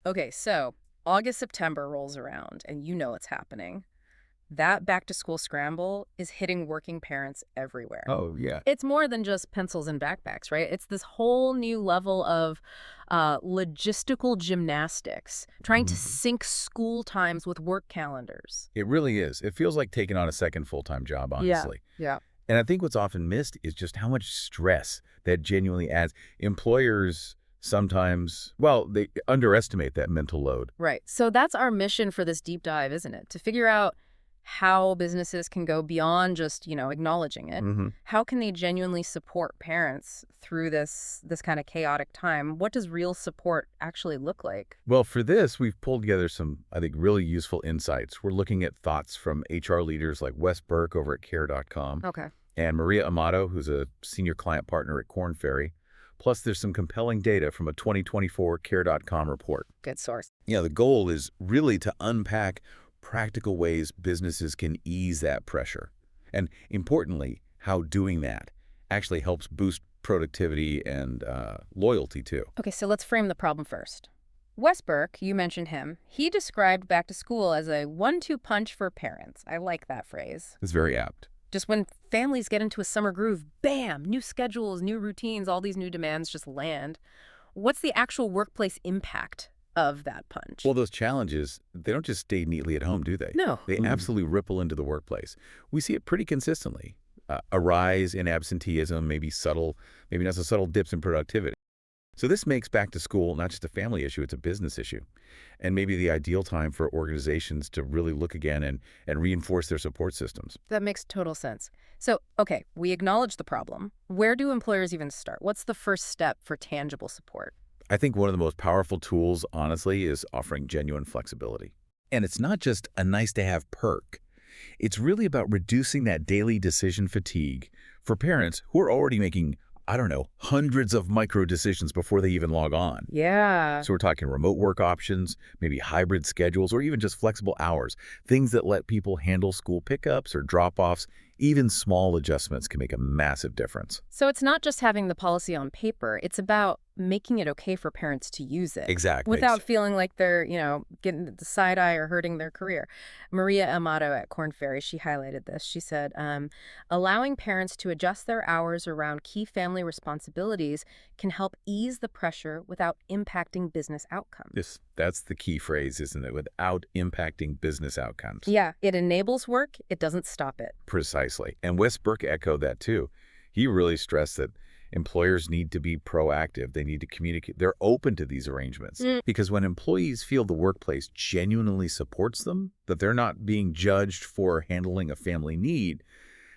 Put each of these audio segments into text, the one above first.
Okay, so August, September rolls around, and you know it's happening. That back-to-school scramble is hitting working parents everywhere. Oh, yeah. It's more than just pencils and backpacks, right? It's this whole new level of logistical gymnastics, trying to Mhm. sync school times with work calendars. It really is. It feels like taking on a second full-time job, Yeah, honestly. yeah. And I think what's often missed is just how much stress that genuinely adds. Employers sometimes, well, they underestimate that mental load. Right. So that's our mission for this deep dive, isn't it? To figure out how businesses can go beyond just, acknowledging it. Hmm. How can they genuinely support parents through this kind of chaotic time? What does real support actually look like? Well, for this, we've pulled together some, I think, really useful insights. We're looking at thoughts from HR leaders like Wes Burke over at care.com Okay. and Maria Amato, who's a senior client partner at Korn Ferry. Plus, there's some compelling data from a 2024 care.com report. Good source. Yeah, the goal is really to unpack practical ways businesses can ease that pressure. And importantly, how doing that actually helps boost productivity and loyalty too. Okay, so let's frame the problem first. Wes Burke, you mentioned him. He described back to school as a 1-2 punch for parents. I like that phrase. It's very apt. Just when families get into a summer groove, bam, new schedules, new routines, all these new demands just land. What's the actual workplace impact of that punch? Well, those challenges, they don't just stay neatly at home, do they? No. They absolutely ripple into the workplace. We see it pretty consistently. A rise in absenteeism, maybe not so subtle dips in productivity. So this makes back to school not just a family issue, it's a business issue. And maybe the ideal time for organizations to really look again and reinforce their support systems. That makes total sense. So, okay, we acknowledge the problem. Where do employers even start? What's the first step for tangible support? I think one of the most powerful tools, honestly, is offering genuine flexibility. And it's not just a nice-to-have perk. It's really about reducing that daily decision fatigue for parents who are already making, I don't know, hundreds of micro decisions before they even log on. Yeah. So we're talking remote work options, maybe hybrid schedules, or even just flexible hours, things that let people handle school pickups or drop-offs. Even small adjustments can make a massive difference. So it's not just having the policy on paper. It's about making it okay for parents to use it. Exactly. Without feeling like they're, getting the side eye or hurting their career. Maria Amato at Korn Ferry, she highlighted this. She said, allowing parents to adjust their hours around key family responsibilities can help ease the pressure without impacting business outcomes. That's the key phrase, isn't it? Without impacting business outcomes. Yeah, it enables work. It doesn't stop it. Precisely. And Wes Burke echoed that too. He really stressed that employers need to be proactive. They need to communicate. They're open to these arrangements. Because when employees feel the workplace genuinely supports them, that they're not being judged for handling a family need,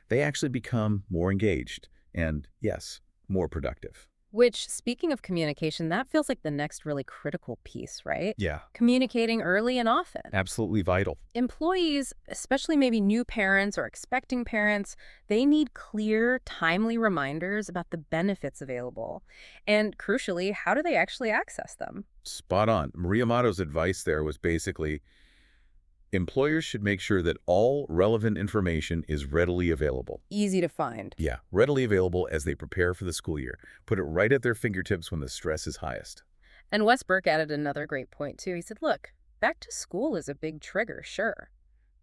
they actually become more engaged and, yes, more productive. Which, speaking of communication, that feels like the next really critical piece, right? Yeah, Communicating early and often. absolutely vital. Employees, especially maybe new parents or expecting parents, they need clear, timely reminders about the benefits available. And crucially, how do they actually access them? Spot on. Maria Amato's advice there was basically, employers should make sure that all relevant information is readily available. Easy to find. Yeah, readily available as they prepare for the school year. Put it right at their fingertips when the stress is highest. And Wes Burke added another great point, too. He said, look, back to school is a big trigger, sure.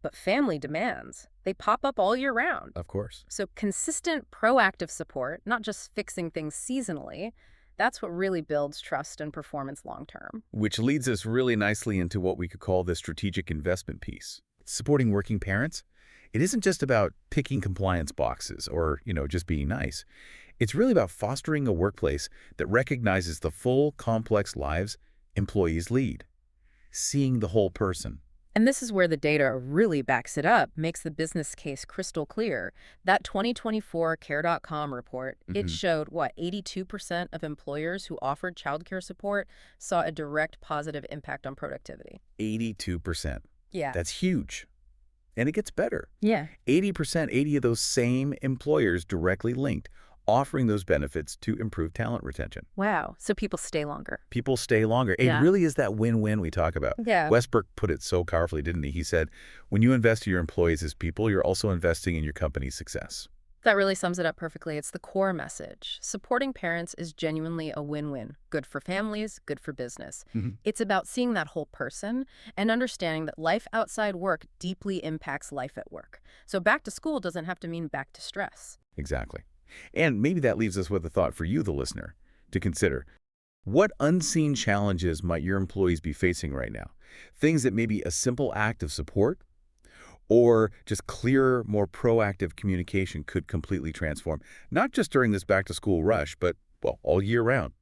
But family demands, they pop up all year round. Of course. So consistent, proactive support, not just fixing things seasonally, that's what really builds trust and performance long-term. Which leads us really nicely into what we could call the strategic investment piece. Supporting working parents, it isn't just about ticking compliance boxes or, just being nice. It's really about fostering a workplace that recognizes the full, complex lives employees lead. Seeing the whole person. And this is where the data really backs it up, makes the business case crystal clear. That 2024 care.com report, it showed, 82% of employers who offered childcare support saw a direct positive impact on productivity. 82%. Yeah. That's huge. And it gets better. Yeah. 80%, 80 of those same employers directly linked, offering those benefits to improve talent retention. Wow. So people stay longer. People stay longer. It really is that win-win we talk about. Yeah. Wes Burke put it so powerfully, didn't he? He said, when you invest in your employees as people, you're also investing in your company's success. That really sums it up perfectly. It's the core message. Supporting parents is genuinely a win-win. Good for families, good for business. Mhm. It's about seeing that whole person and understanding that life outside work deeply impacts life at work. So back to school doesn't have to mean back to stress. Exactly. And maybe that leaves us with a thought for you, the listener, to consider. What unseen challenges might your employees be facing right now? Things that maybe a simple act of support or just clearer, more proactive communication could completely transform, not just during this back-to-school rush, but, well, all year round.